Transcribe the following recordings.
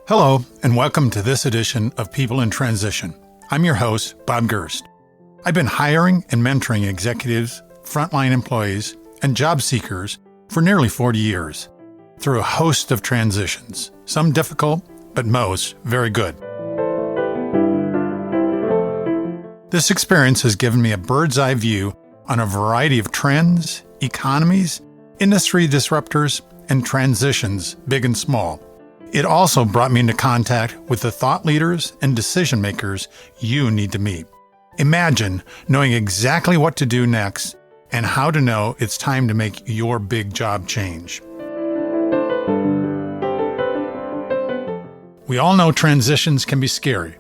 Hello, and welcome to this edition of People in Transition. I'm your host, Bob Gerst. I've been hiring and mentoring executives, frontline employees, and job seekers for nearly 40 years through a host of transitions, some difficult, but most very good. This experience has given me a bird's eye view on a variety of trends, economies, industry disruptors, and transitions, big and small. It also brought me into contact with the thought leaders and decision makers you need to meet. Imagine knowing exactly what to do next and how to know it's time to make your big job change. We all know transitions can be scary,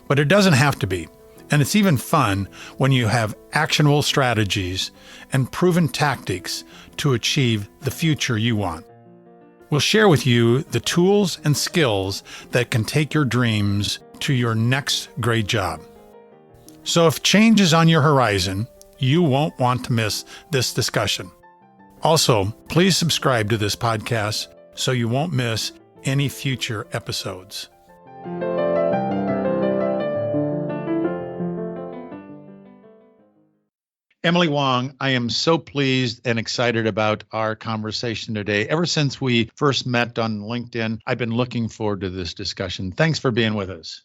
but it doesn't have to be. And it's even fun when you have actionable strategies and proven tactics to achieve the future you want. We'll share with you the tools and skills that can take your dreams to your next great job. So if change is on your horizon, you won't want to miss this discussion. Also, please subscribe to this podcast so you won't miss any future episodes. Emily Wong, I am so pleased and excited about our conversation today. Ever since we first met on LinkedIn, I've been looking forward to this discussion. Thanks for being with us.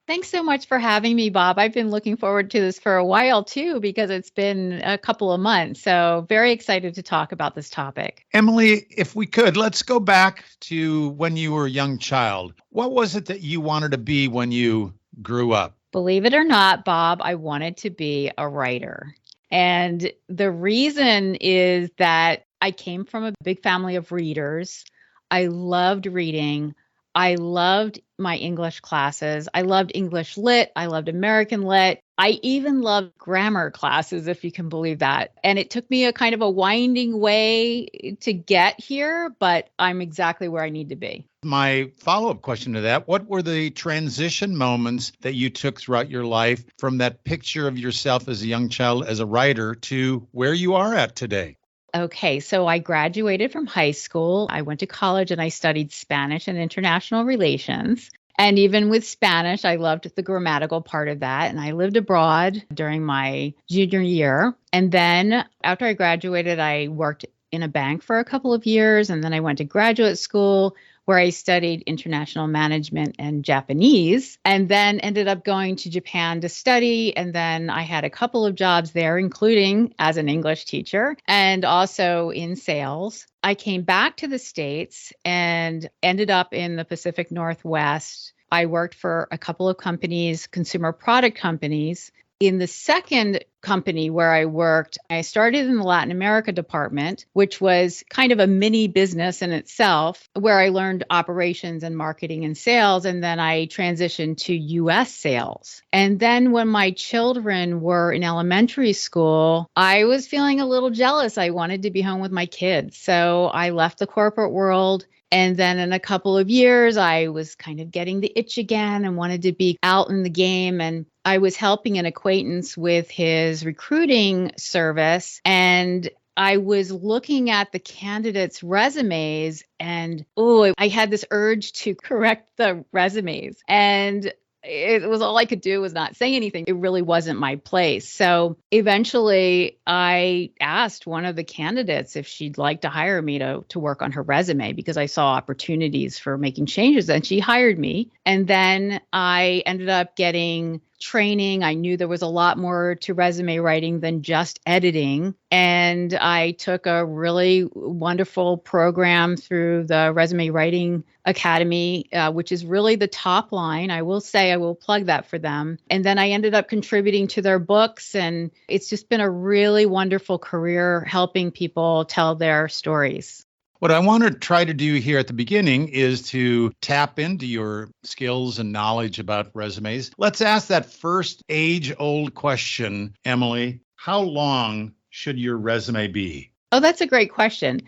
Thanks so much for having me, Bob. I've been looking forward to this for a while, too, because it's been a couple of months. So very excited to talk about this topic. Emily, if we could, let's go back to when you were a young child. What was it that you wanted to be when you grew up? Believe it or not, Bob, I wanted to be a writer. And the reason is that I came from a big family of readers. I loved reading. I loved my English classes. I loved English Lit. I loved American Lit. I even loved grammar classes, if you can believe that. And it took me a kind of a winding way to get here, but I'm exactly where I need to be. My follow-up question to that, what were the transition moments that you took throughout your life from that picture of yourself as a young child, as a writer, to where you are at today? Okay, so I graduated from high school. I went to college and I studied Spanish and international relations. And even with Spanish, I loved the grammatical part of that. And I lived abroad during my junior year. And then after I graduated, I worked in a bank for a couple of years. And then I went to graduate school where I studied international management and Japanese, and then ended up going to Japan to study. And then I had a couple of jobs there, including as an English teacher and also in sales. I came back to the States and ended up in the Pacific Northwest. I worked for a couple of companies, consumer product companies. In the second company where I worked, I started in the Latin America department, which was kind of a mini business in itself, where I learned operations and marketing and sales. And then I transitioned to US sales. And then when my children were in elementary school, I was feeling a little jealous. I wanted to be home with my kids. So I left the corporate world. And then in a couple of years, I was kind of getting the itch again and wanted to be out in the game. And I was helping an acquaintance with his recruiting service. And I was looking at the candidates' resumes and, I had this urge to correct the resumes. And it was all I could do was not say anything. It really wasn't my place. So eventually I asked one of the candidates if she'd like to hire me to work on her resume because I saw opportunities for making changes, and she hired me. And then I ended up getting training. I knew there was a lot more to resume writing than just editing. And I took a really wonderful program through the Resume Writing Academy, which is really the top line. I will say, I will plug that for them. And then I ended up contributing to their books. And it's just been a really wonderful career helping people tell their stories. What I want to try to do here at the beginning is to tap into your skills and knowledge about resumes. Let's ask that first age-old question, Emily. How long should your resume be? Oh, that's a great question.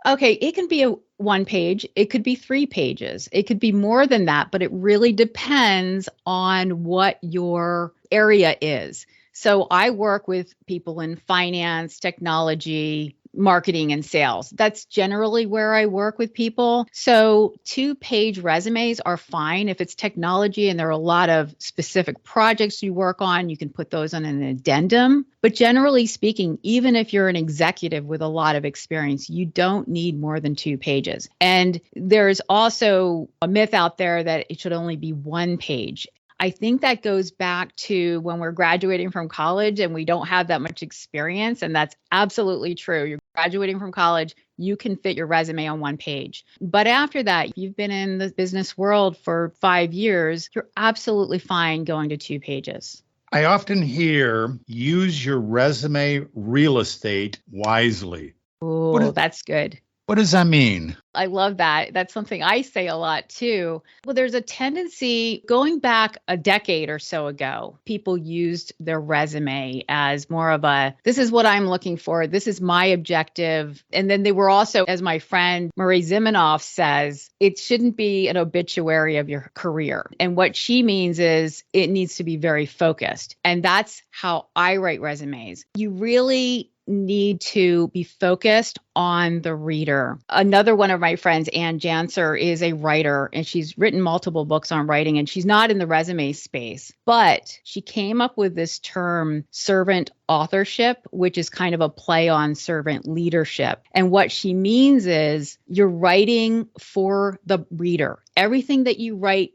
Okay, it can be a 1 page. It could be 3 pages. It could be more than that, but it really depends on what your area is. So I work with people in finance, technology, marketing and sales. That's generally where I work with people. So 2-page resumes are fine. If it's technology and there are a lot of specific projects you work on, you can put those on an addendum. But generally speaking, even if you're an executive with a lot of experience, you don't need more than 2 pages. And there's also a myth out there that it should only be 1 page. I think that goes back to when we're graduating from college and we don't have that much experience. And that's absolutely true. You're graduating from college, you can fit your resume on 1 page. But after that, if you've been in the business world for 5 years, you're absolutely fine going to 2 pages. I often hear use your resume real estate wisely. Oh, that's good. What does that mean? I love that. That's something I say a lot too. Well, there's a tendency going back a decade or so ago, people used their resume as more of this is what I'm looking for. This is my objective. And then they were also, as my friend Marie Zimenoff says, it shouldn't be an obituary of your career. And what she means is it needs to be very focused. And that's how I write resumes. You really need to be focused on the reader. Another one of my friends, Ann Janser, is a writer, and she's written multiple books on writing, and she's not in the resume space, but she came up with this term servant authorship, which is kind of a play on servant leadership. And what she means is you're writing for the reader. Everything that you write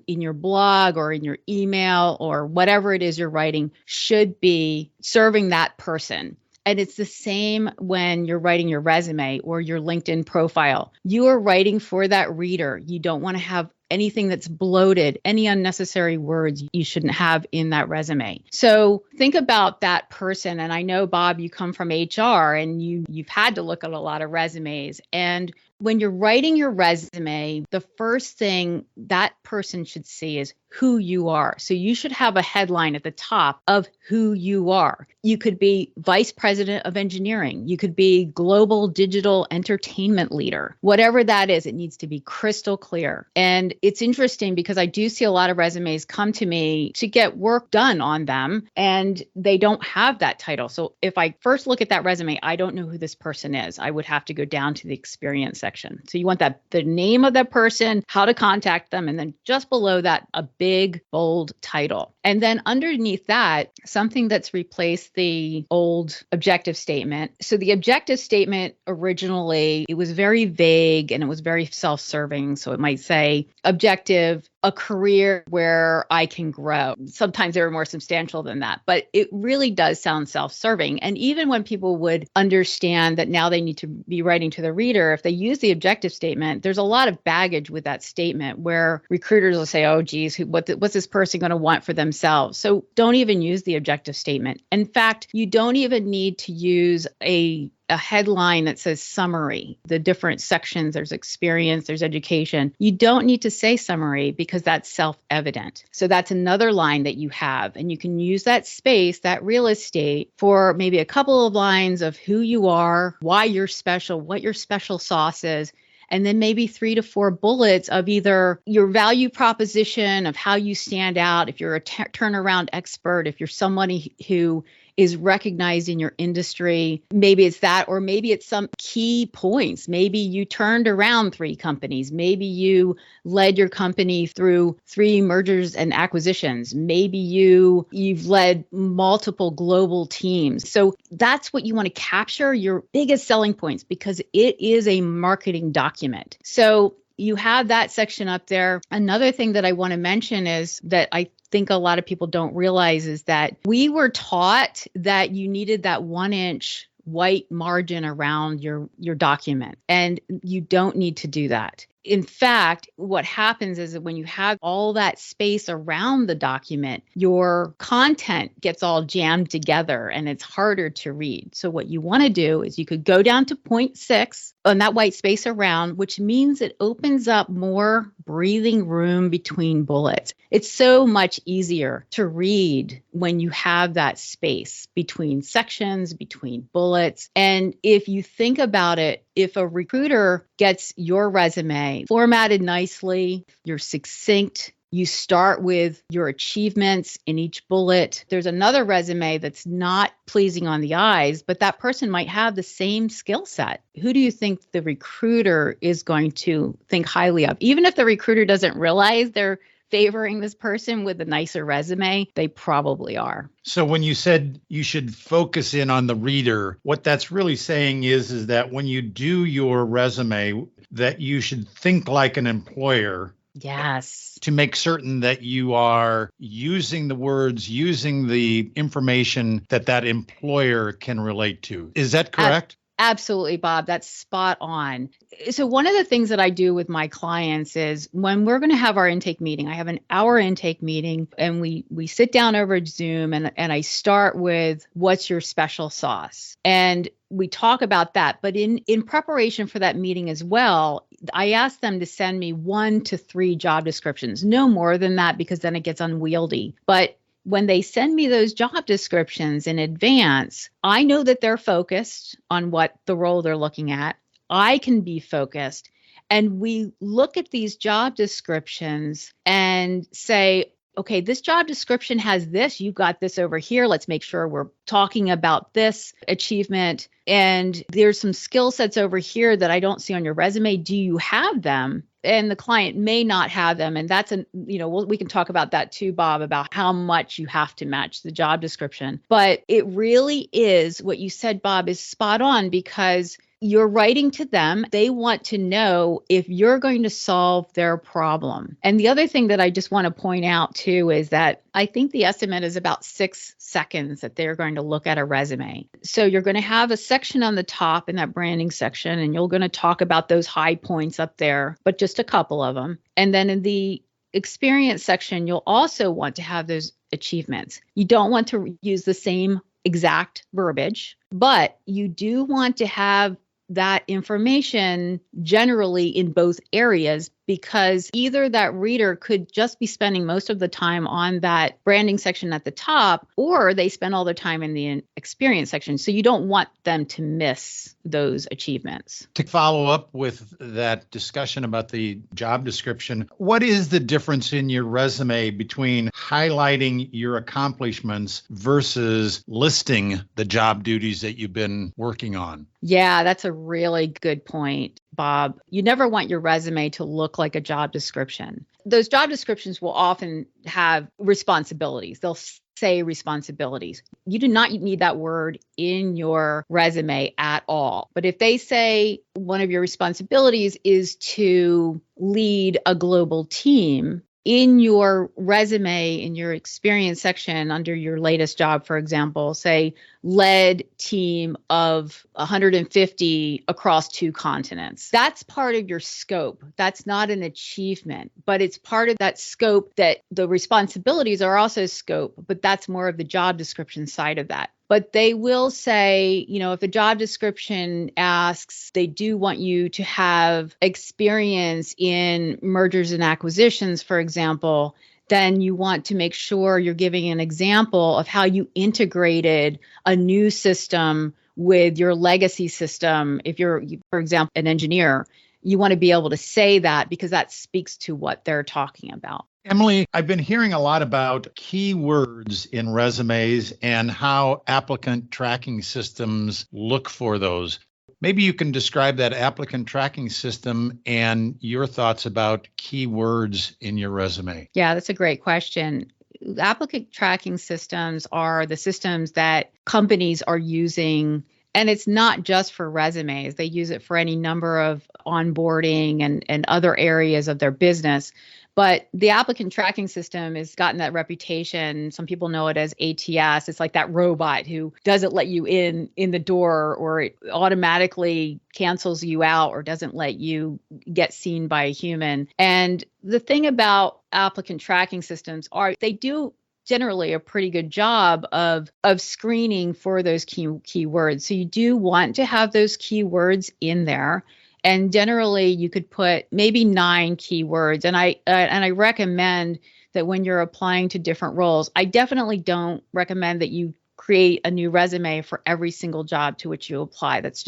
in your blog or in your email or whatever it is you're writing should be serving that person. And it's the same when you're writing your resume or your LinkedIn profile. You are writing for that reader. You don't want to have anything that's bloated, any unnecessary words you shouldn't have in that resume. So think about that person. And I know, Bob, you come from HR and you've had to look at a lot of resumes. And when you're writing your resume, the first thing that person should see is who you are. So you should have a headline at the top of who you are. You could be vice president of engineering. You could be global digital entertainment leader. Whatever that is, it needs to be crystal clear. And it's interesting because I do see a lot of resumes come to me to get work done on them, and they don't have that title. So if I first look at that resume, I don't know who this person is. I would have to go down to the experience section. So you want the name of that person, how to contact them, and then just below that, a big, bold title. And then underneath that, something that's replaced the old objective statement. So the objective statement originally, it was very vague and it was very self-serving. So it might say objective, a career where I can grow. Sometimes they were more substantial than that, but it really does sound self-serving. And even when people would understand that now they need to be writing to the reader, if they use the objective statement, there's a lot of baggage with that statement where recruiters will say, oh, geez, what's this person going to want for themselves? So don't even use the objective statement. In fact, you don't even need to use a headline that says summary, the different sections, there's experience, there's education. You don't need to say summary because that's self-evident. So that's another line that you have, and you can use that space, that real estate, for maybe a couple of lines of who you are, why you're special, what your special sauce is, and then maybe 3 to 4 bullets of either your value proposition of how you stand out, if you're a turnaround expert, if you're somebody who is recognized in your industry. Maybe it's that, or maybe it's some key points. Maybe you turned around 3 companies. Maybe you led your company through 3 mergers and acquisitions. Maybe you've led multiple global teams. So that's what you want to capture, your biggest selling points, because it is a marketing document. So you have that section up there. Another thing that I want to mention is that I think a lot of people don't realize is that we were taught that you needed that 1-inch white margin around your document, and you don't need to do that. In fact, what happens is that when you have all that space around the document, your content gets all jammed together and it's harder to read. So what you want to do is you could go down to 0.6 on that white space around, which means it opens up more breathing room between bullets. It's so much easier to read when you have that space between sections, between bullets. And if you think about it, if a recruiter gets your resume formatted nicely, you're succinct, You start with your achievements in each bullet. There's another resume that's not pleasing on the eyes, but that person might have the same skill set. Who do you think the recruiter is going to think highly of? Even if the recruiter doesn't realize they're favoring this person with a nicer resume, they probably are. So when you said you should focus in on the reader, what that's really saying is that when you do your resume, that you should think like an employer. Yes. To make certain that you are using the words, using the information that employer can relate to. Is that correct? Absolutely, Bob. That's spot on. So one of the things that I do with my clients is when we're going to have our intake meeting, I have an hour intake meeting and we sit down over Zoom and I start with what's your special sauce? And we talk about that. But in preparation for that meeting as well, I ask them to send me 1 to 3 job descriptions, no more than that, because then it gets unwieldy. But when they send me those job descriptions in advance, I know that they're focused on what the role they're looking at. I can be focused. And we look at these job descriptions and say, okay, this job description has this. You got this over here. Let's make sure we're talking about this achievement. And there's some skill sets over here that I don't see on your resume. Do you have them? And the client may not have them. And that's we can talk about that too, Bob, about how much you have to match the job description. But it really is what you said, Bob, is spot on, because you're writing to them. They want to know if you're going to solve their problem. And the other thing that I just want to point out too is that I think the estimate is about 6 seconds that they're going to look at a resume. So you're going to have a section on the top in that branding section, and you're going to talk about those high points up there, but just a couple of them. And then in the experience section, you'll also want to have those achievements. You don't want to use the same exact verbiage, but you do want to have that information generally in both areas, because either that reader could just be spending most of the time on that branding section at the top, or they spend all their time in the experience section. So you don't want them to miss those achievements. To follow up with that discussion about the job description, what is the difference in your resume between highlighting your accomplishments versus listing the job duties that you've been working on? Yeah, that's a really good point, Bob. You never want your resume to look like a job description. Those job descriptions will often have responsibilities. They'll say responsibilities. You do not need that word in your resume at all. But if they say one of your responsibilities is to lead a global team, in your resume, in your experience section under your latest job, for example, say led team of 150 across 2 continents. That's part of your scope. That's not an achievement, but it's part of that scope that the responsibilities are also scope, but that's more of the job description side of that. But they will say, if a job description asks, they do want you to have experience in mergers and acquisitions, for example, then you want to make sure you're giving an example of how you integrated a new system with your legacy system. If you're, for example, an engineer, you want to be able to say that because that speaks to what they're talking about. Emily, I've been hearing a lot about keywords in resumes and how applicant tracking systems look for those. Maybe you can describe that applicant tracking system and your thoughts about keywords in your resume. Yeah, that's a great question. Applicant tracking systems are the systems that companies are using. And it's not just for resumes. They use it for any number of onboarding and other areas of their business. But the applicant tracking system has gotten that reputation. Some people know it as ATS. It's like that robot who doesn't let you in the door, or it automatically cancels you out or doesn't let you get seen by a human. And the thing about applicant tracking systems are they do generally a pretty good job of screening for those keywords. So you do want to have those keywords in there. And generally you could put maybe 9 keywords. And I recommend that when you're applying to different roles, I definitely don't recommend that you create a new resume for every single job to which you apply. That's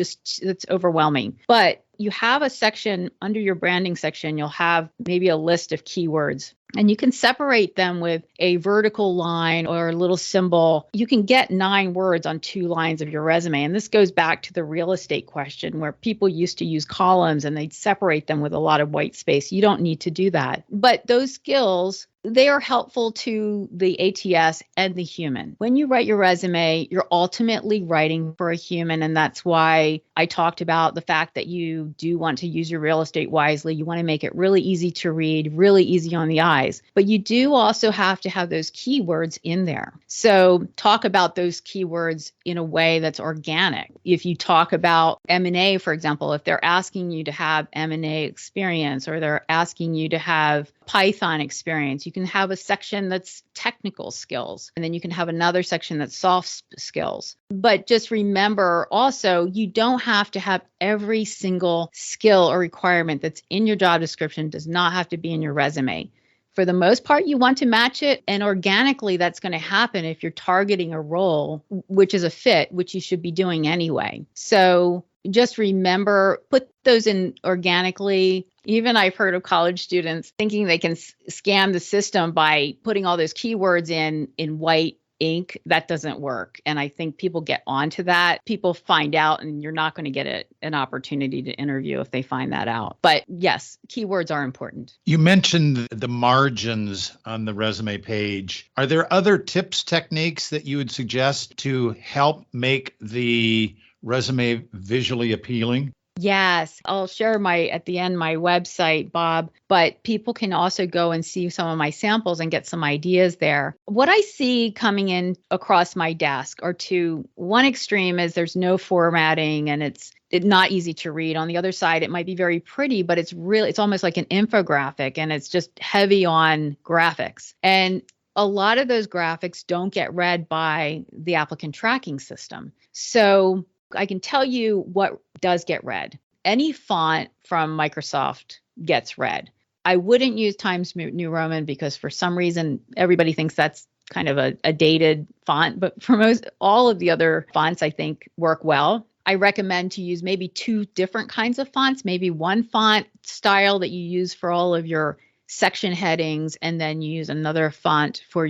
overwhelming. But You have a section under your branding section, you'll have maybe a list of keywords. And you can separate them with a vertical line or a little symbol. You can get 9 words on 2 lines of your resume. And this goes back to the real estate question where people used to use columns and they'd separate them with a lot of white space. You don't need to do that. But those skills, they are helpful to the ATS and the human. When you write your resume, you're ultimately writing for a human. And that's why I talked about the fact that you do want to use your real estate wisely. You want to make it really easy to read, really easy on the eyes. But you do also have to have those keywords in there. So talk about those keywords in a way that's organic. If you talk about M&A, for example, if they're asking you to have M&A experience or they're asking you to have Python experience, you can have a section that's technical skills, and then you can have another section that's soft skills. But just remember also, you don't have to have every single skill or requirement that's in your job description does not have to be in your resume. For the most part, you want to match it, and organically that's going to happen if you're targeting a role, which is a fit, which you should be doing anyway. So just remember, put those in organically. Even I've heard of college students thinking they can scam the system by putting all those keywords in white ink. That doesn't work. And I think people get onto that. People find out, and you're not going to get an opportunity to interview if they find that out. But yes, keywords are important. You mentioned the margins on the resume page. Are there other tips, techniques that you would suggest to help make the resume visually appealing? Yes, I'll share at the end my website, Bob, but people can also go and see some of my samples and get some ideas there. What I see coming in across my desk are two. One extreme is there's no formatting and it's not easy to read. On the other side, it might be very pretty, but it's almost like an infographic and it's just heavy on graphics. And a lot of those graphics don't get read by the applicant tracking system. So I can tell you what does get read. Any font from Microsoft gets read. I wouldn't use Times New Roman because for some reason, everybody thinks that's kind of a dated font. But for all of the other fonts, I think work well. I recommend to use maybe 2 different kinds of fonts, maybe one font style that you use for all of your section headings, and then you use another font for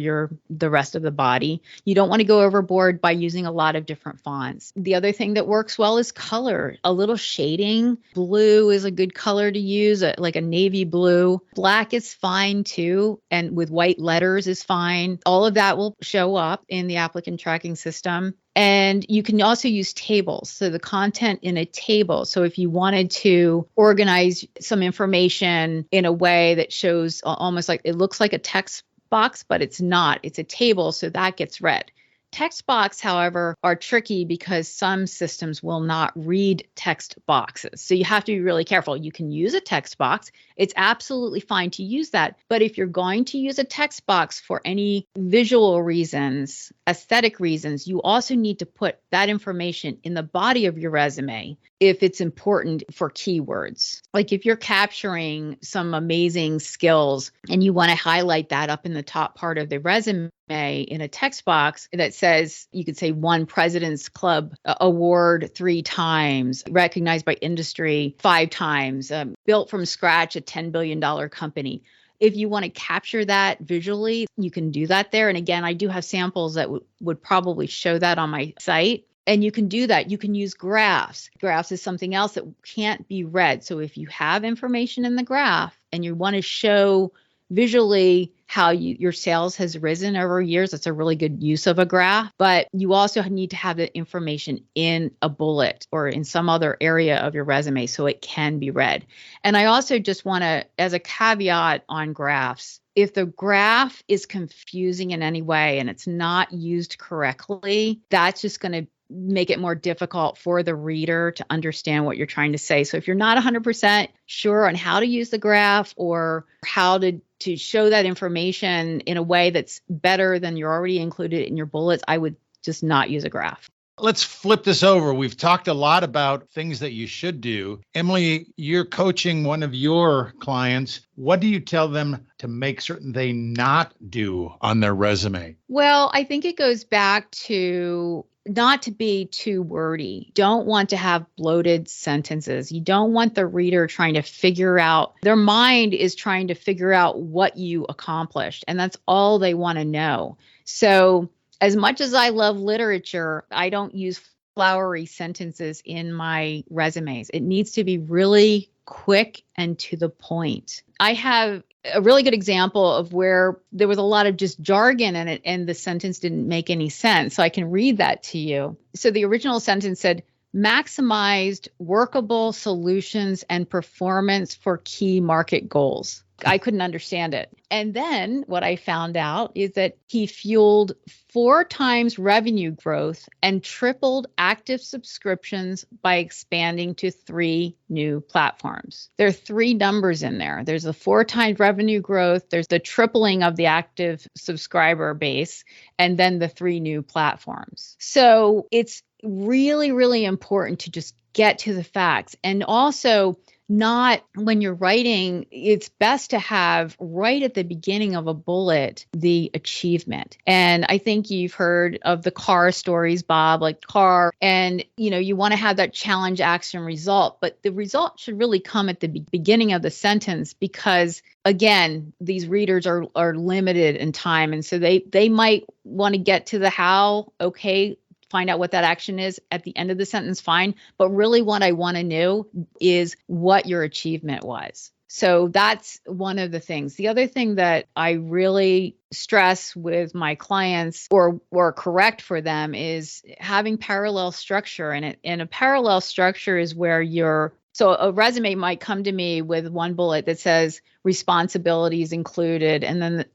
the rest of the body. You don't want to go overboard by using a lot of different fonts. The other thing that works well is color. A little shading. Blue is a good color to use, like a navy blue. Black is fine too, and with white letters is fine. All of that will show up in the applicant tracking system. And you can also use tables. So the content in a table. So if you wanted to organize some information in a way that shows almost like it looks like a text box, but it's not. It's a table. So that gets read. Text box, however, are tricky because some systems will not read text boxes. So you have to be really careful. You can use a text box. It's absolutely fine to use that. But if you're going to use a text box for any visual reasons, aesthetic reasons, you also need to put that information in the body of your resume if it's important for keywords. Like if you're capturing some amazing skills and you want to highlight that up in the top part of the resume in a text box that says, you could say won President's Club award 3 times, recognized by industry 5 times, built from scratch a $10 billion company. If you want to capture that visually, you can do that there. And again, I do have samples that would probably show that on my site. And you can do that. You can use graphs. Graphs is something else that can't be read. So if you have information in the graph and you want to show visually how your sales has risen over years, that's a really good use of a graph. But you also need to have the information in a bullet or in some other area of your resume so it can be read. And I also just want to, as a caveat on graphs, if the graph is confusing in any way and it's not used correctly, that's just going to make it more difficult for the reader to understand what you're trying to say. So if you're not 100% sure on how to use the graph or how to show that information in a way that's better than you're already included in your bullets, I would just not use a graph. Let's flip this over. We've talked a lot about things that you should do. Emily, you're coaching one of your clients. What do you tell them to make certain they not do on their resume? Well, I think it goes back to not to be too wordy. Don't want to have bloated sentences. You don't want the reader trying to figure out, their mind is trying to figure out what you accomplished, and that's all they want to know. So, as much as I love literature, I don't use flowery sentences in my resumes. It needs to be really quick and to the point. I have a really good example of where there was a lot of just jargon in it and the sentence didn't make any sense. So I can read that to you. So the original sentence said, maximized workable solutions and performance for key market goals. I couldn't understand it. And then what I found out is that he fueled 4 times revenue growth and tripled active subscriptions by expanding to 3 new platforms. There are 3 numbers in there. There's the 4 times revenue growth, there's the tripling of the active subscriber base, and then the 3 new platforms. So it's really, really important to just get to the facts. And also, not when you're writing, it's best to have right at the beginning of a bullet the achievement. And I think you've heard of the car stories, Bob, like car, and you want to have that challenge, action, result, but the result should really come at the beginning of the sentence because again, these readers are limited in time, and so they might want to get to the how. Okay, find out what that action is at the end of the sentence, fine. But really what I want to know is what your achievement was. So that's one of the things. The other thing that I really stress with my clients or correct for them is having parallel structure. And a parallel structure is where so a resume might come to me with one bullet that says responsibilities included. And then,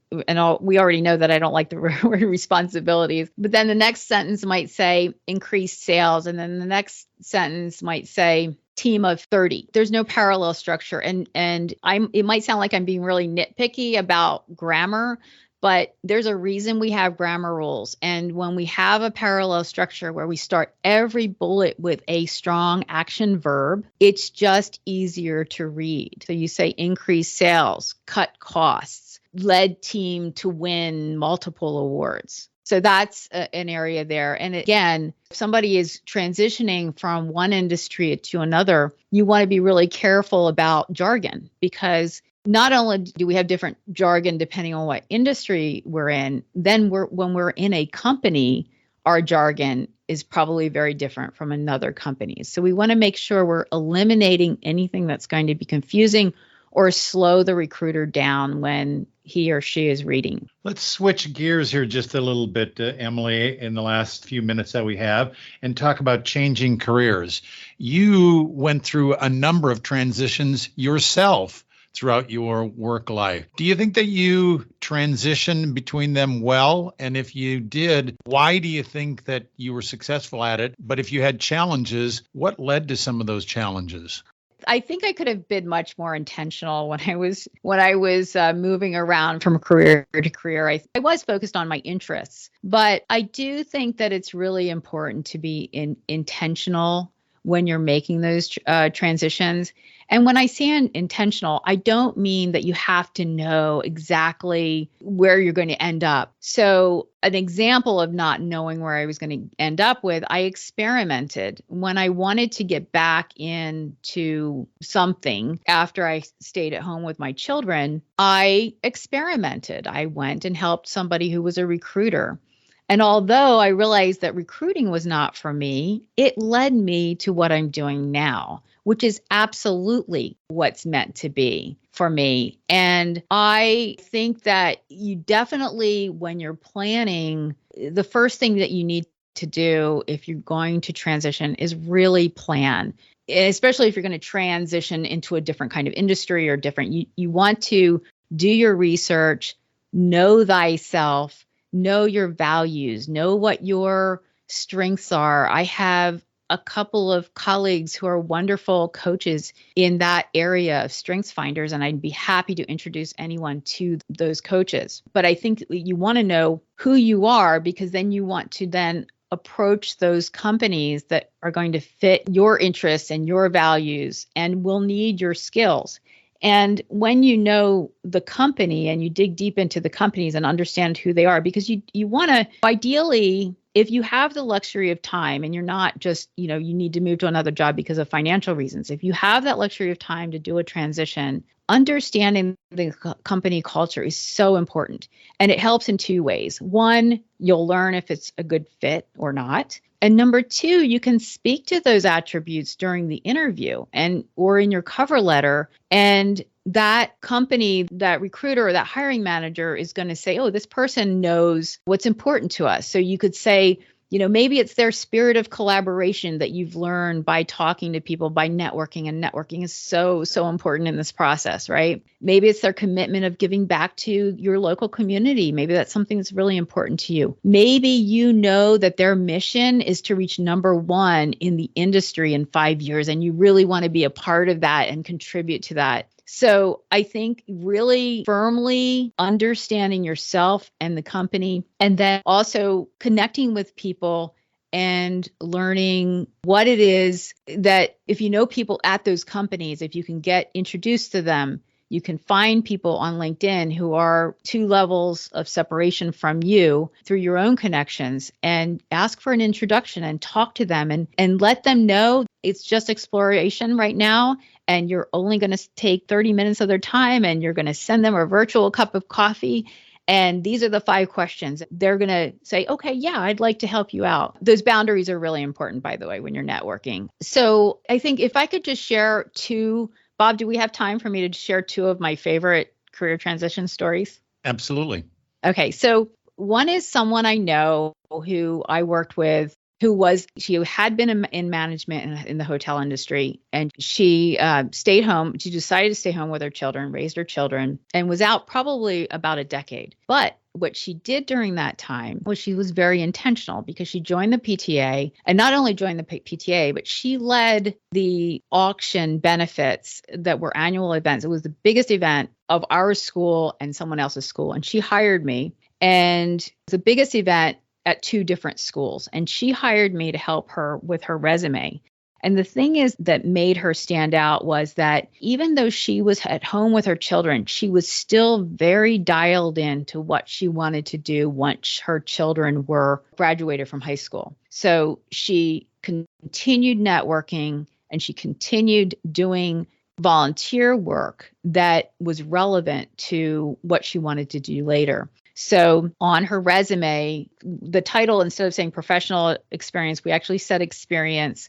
we already know that I don't like the word responsibilities, but then the next sentence might say increased sales. And then the next sentence might say team of 30. There's no parallel structure. And it might sound like I'm being really nitpicky about grammar, but there's a reason we have grammar rules. And when we have a parallel structure where we start every bullet with a strong action verb, it's just easier to read. So you say increase sales, cut costs, led team to win multiple awards. So that's an area there. And again, if somebody is transitioning from one industry to another, you want to be really careful about jargon because not only do we have different jargon depending on what industry we're in, then when we're in a company, our jargon is probably very different from another company's. So we want to make sure we're eliminating anything that's going to be confusing or slow the recruiter down when he or she is reading. Let's switch gears here just a little bit, Emily, in the last few minutes that we have and talk about changing careers. You went through a number of transitions yourself throughout your work life. Do you think that you transitioned between them well? And if you did, why do you think that you were successful at it? But if you had challenges, what led to some of those challenges? I think I could have been much more intentional when I was moving around from career to career. I was focused on my interests, but I do think that it's really important to be intentional when you're making those transitions. And when I say intentional, I don't mean that you have to know exactly where you're going to end up. So an example of not knowing where I was going to end up with, I experimented. When I wanted to get back into something after I stayed at home with my children, I experimented. I went and helped somebody who was a recruiter. And although I realized that recruiting was not for me, it led me to what I'm doing now, which is absolutely what's meant to be for me. And I think that you definitely, when you're planning, the first thing that you need to do if you're going to transition is really plan. Especially if you're going to transition into a different kind of industry or different, you want to do your research, know thyself, know your values, know what your strengths are. I have a couple of colleagues who are wonderful coaches in that area of strengths finders, and I'd be happy to introduce anyone to those coaches. But I think you want to know who you are, because then you want to then approach those companies that are going to fit your interests and your values and will need your skills. And when you know the company and you dig deep into the companies and understand who they are, because you want to, ideally, if you have the luxury of time and you're not just, you need to move to another job because of financial reasons, if you have that luxury of time to do a transition, understanding the company culture is so important. And it helps in two ways. One, you'll learn if it's a good fit or not. And number two, you can speak to those attributes during the interview or in your cover letter. And that company, that recruiter or that hiring manager is going to say, oh, this person knows what's important to us. So you could say, maybe it's their spirit of collaboration that you've learned by talking to people, by networking. And networking is so, so important in this process, right? Maybe it's their commitment of giving back to your local community. Maybe that's something that's really important to you. Maybe you know that their mission is to reach number one in the industry in 5 years, and you really want to be a part of that and contribute to that. So I think really firmly understanding yourself and the company, and then also connecting with people and learning what it is that if you know people at those companies, if you can get introduced to them, you can find people on LinkedIn who are 2 levels of separation from you through your own connections, and ask for an introduction and talk to them and let them know it's just exploration right now. And you're only going to take 30 minutes of their time, and you're going to send them a virtual cup of coffee. And these are the 5 questions. They're going to say, okay, yeah, I'd like to help you out. Those boundaries are really important, by the way, when you're networking. So I think if I could just share 2, Bob, do we have time for me to share 2 of my favorite career transition stories? Absolutely. Okay. So one is someone I know who I worked with, she had been in management in the hotel industry, and she stayed home. She decided to stay home with her children, raised her children, and was out probably about a decade. But what she did during that time was she was very intentional, because she joined the PTA, and not only joined the PTA, but she led the auction benefits that were annual events. It was the biggest event of our school and someone else's school. And she hired me, and the biggest event at 2 different schools. And she hired me to help her with her resume. And the thing is that made her stand out was that even though she was at home with her children, she was still very dialed in to what she wanted to do once her children were graduated from high school. So she continued networking, and she continued doing volunteer work that was relevant to what she wanted to do later. So on her resume, the title, instead of saying professional experience, we actually said experience.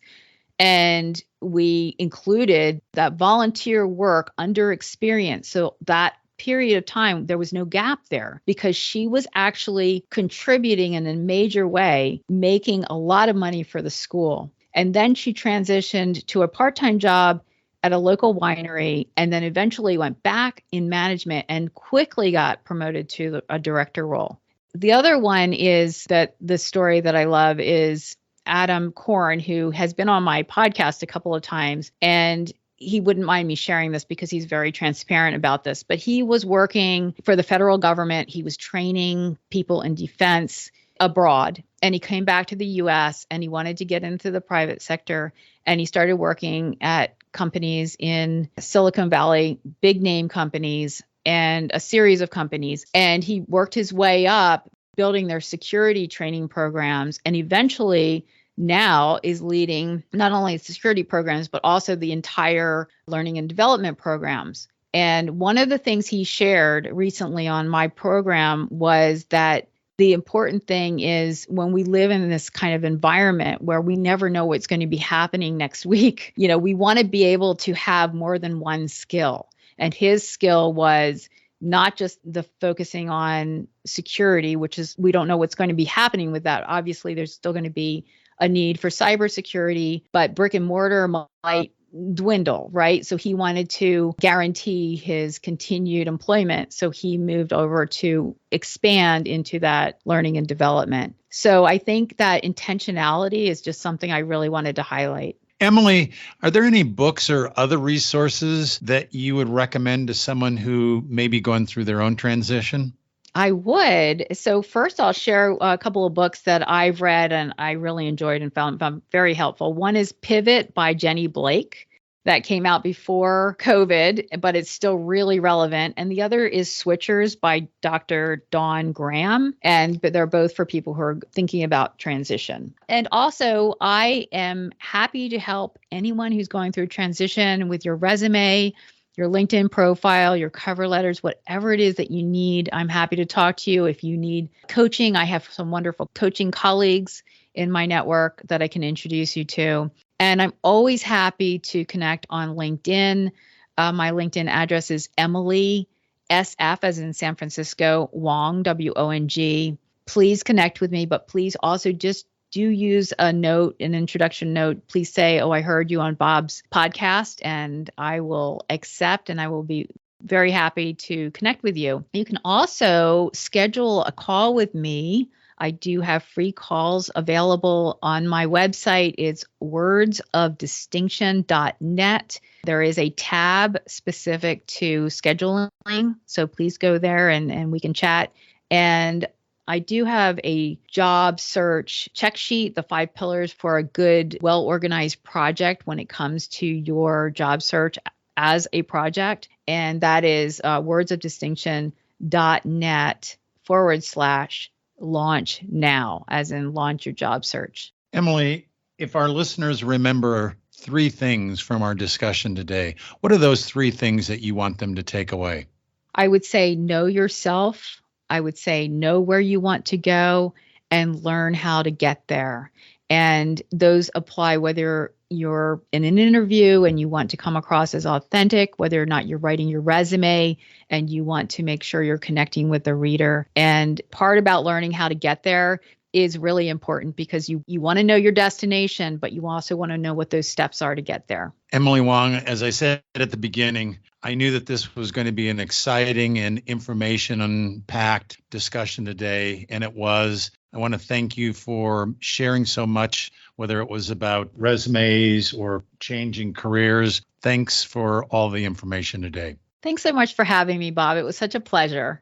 And we included that volunteer work under experience. So that period of time, there was no gap there, because she was actually contributing in a major way, making a lot of money for the school. And then she transitioned to a part-time job at a local winery, and then eventually went back in management and quickly got promoted to a director role. The other one is that the story that I love is Adam Korn, who has been on my podcast a couple of times, and he wouldn't mind me sharing this because he's very transparent about this, but he was working for the federal government. He was training people in defense abroad, and he came back to the US, and he wanted to get into the private sector, and he started working at companies in Silicon Valley, big name companies, and a series of companies. And he worked his way up, building their security training programs, and eventually now is leading not only security programs, but also the entire learning and development programs. And one of the things he shared recently on my program was that the important thing is, when we live in this kind of environment where we never know what's going to be happening next week, we want to be able to have more than one skill. And his skill was not just the focusing on security, which is, we don't know what's going to be happening with that. Obviously, there's still going to be a need for cybersecurity, but brick and mortar might dwindle, right? So he wanted to guarantee his continued employment. So he moved over to expand into that learning and development. So I think that intentionality is just something I really wanted to highlight. Emily, are there any books or other resources that you would recommend to someone who may be going through their own transition? I would. So first I'll share a couple of books that I've read and I really enjoyed and found very helpful. One is Pivot by Jenny Blake that came out before COVID, but it's still really relevant. And the other is Switchers by Dr. Dawn Graham. But they're both for people who are thinking about transition. And also I am happy to help anyone who's going through transition with your resume, your LinkedIn profile, your cover letters, whatever it is that you need. I'm happy to talk to you. If you need coaching, I have some wonderful coaching colleagues in my network that I can introduce you to. And I'm always happy to connect on LinkedIn. My LinkedIn address is Emily SF, as in San Francisco, Wong, WONG. Please connect with me, but please also just do use an introduction note. Please say, oh, I heard you on Bob's podcast, and I will accept, and I will be very happy to connect with you. You can also schedule a call with me. I do have free calls available on my website. It's wordsofdistinction.net. There is a tab specific to scheduling. So please go there and we can chat. And I do have a job search check sheet, the 5 pillars for a good, well-organized project when it comes to your job search as a project. And that is wordsofdistinction.net/launch now, as in launch your job search. Emily, if our listeners remember 3 things from our discussion today, what are those 3 things that you want them to take away? I would say know yourself. I would say know where you want to go and learn how to get there. And those apply whether you're in an interview and you want to come across as authentic, whether or not you're writing your resume and you want to make sure you're connecting with the reader. And part about learning how to get there is really important because you want to know your destination, but you also want to know what those steps are to get there. Emily Wong, as I said at the beginning, I knew that this was going to be an exciting and information-packed discussion today, and it was. I want to thank you for sharing so much, whether it was about resumes or changing careers. Thanks for all the information today. Thanks so much for having me, Bob. It was such a pleasure.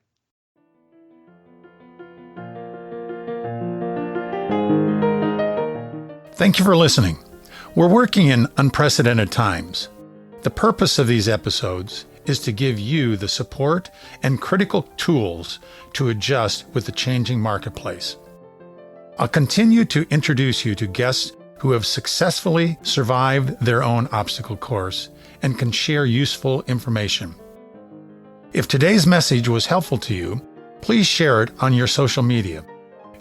Thank you for listening. We're working in unprecedented times. The purpose of these episodes is to give you the support and critical tools to adjust with the changing marketplace. I'll continue to introduce you to guests who have successfully survived their own obstacle course and can share useful information. If today's message was helpful to you, please share it on your social media.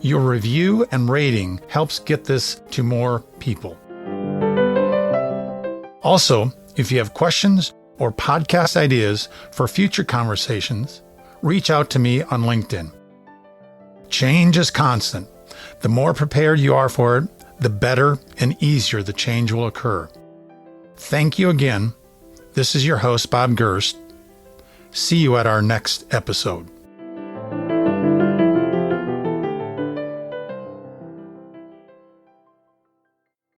Your review and rating helps get this to more people. Also, if you have questions or podcast ideas for future conversations, reach out to me on LinkedIn. Change is constant. The more prepared you are for it, the better and easier the change will occur. Thank you again. This is your host, Bob Gerst. See you at our next episode.